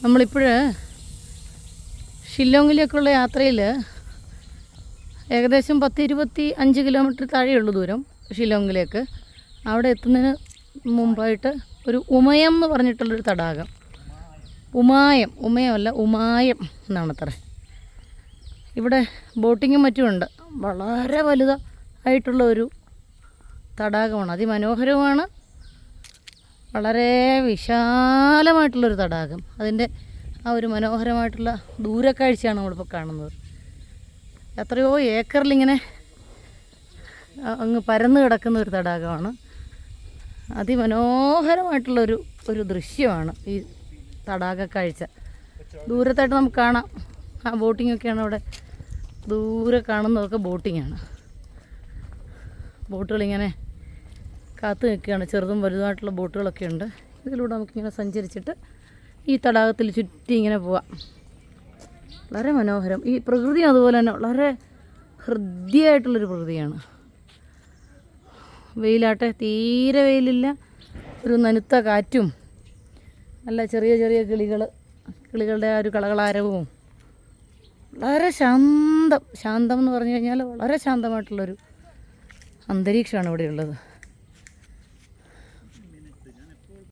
നമ്മളിപ്പോൾ ഷില്ലോങ്ങിലേക്കുള്ള യാത്രയിൽ ഏകദേശം 10-25 കിലോമീറ്റർ താഴെയുള്ളൂ ദൂരം ഷില്ലോങ്ങിലേക്ക്. അവിടെ എത്തുന്നതിന് മുമ്പായിട്ട് ഒരു ഉമയം എന്ന് പറഞ്ഞിട്ടുള്ളൊരു തടാകം, ഉമയമല്ല ഉമായം എന്നാണത്ര. ഇവിടെ ബോട്ടിങ്ങും മറ്റുമുണ്ട്. വളരെ വലുതായിട്ടുള്ള ഒരു തടാകമാണ്, അതിമനോഹരവുമാണ്, വളരെ വിശാലമായിട്ടുള്ളൊരു തടാകം. അതിൻ്റെ ആ ഒരു മനോഹരമായിട്ടുള്ള ദൂരക്കാഴ്ചയാണ് നമ്മളിപ്പോൾ കാണുന്നത്. എത്രയോ ഏക്കറിലിങ്ങനെ അങ്ങ് പരന്ന് കിടക്കുന്ന ഒരു തടാകമാണ്. അതിമനോഹരമായിട്ടുള്ളൊരു ദൃശ്യമാണ് ഈ തടാക കാഴ്ച. ദൂരത്തായിട്ട് നമുക്ക് കാണാം. ആ ബോട്ടിങ്ങൊക്കെയാണ് അവിടെ ദൂരെ കാണുന്നതൊക്കെ ബോട്ടിങ്ങാണ്. ബോട്ടുകളിങ്ങനെ കാത്തു നിൽക്കുകയാണ്. ചെറുതും വലുതായിട്ടുള്ള ബോട്ടുകളൊക്കെ ഉണ്ട്. ഇതിലൂടെ നമുക്കിങ്ങനെ സഞ്ചരിച്ചിട്ട് ഈ തടാകത്തിൽ ചുറ്റി ഇങ്ങനെ പോവാം. വളരെ മനോഹരം. ഈ പ്രകൃതി അതുപോലെ തന്നെ വളരെ ഹൃദ്യമായിട്ടുള്ളൊരു പ്രകൃതിയാണ്. വെയിലാട്ടെ, തീരെ വെയിലില്ല, ഒരു നനുത്ത കാറ്റും, നല്ല ചെറിയ ചെറിയ കിളികളുടെ ആ ഒരു കളകളാരവും, വളരെ ശാന്തം എന്ന് പറഞ്ഞു കഴിഞ്ഞാൽ വളരെ ശാന്തമായിട്ടുള്ളൊരു അന്തരീക്ഷമാണ് ഇവിടെയുള്ളത്.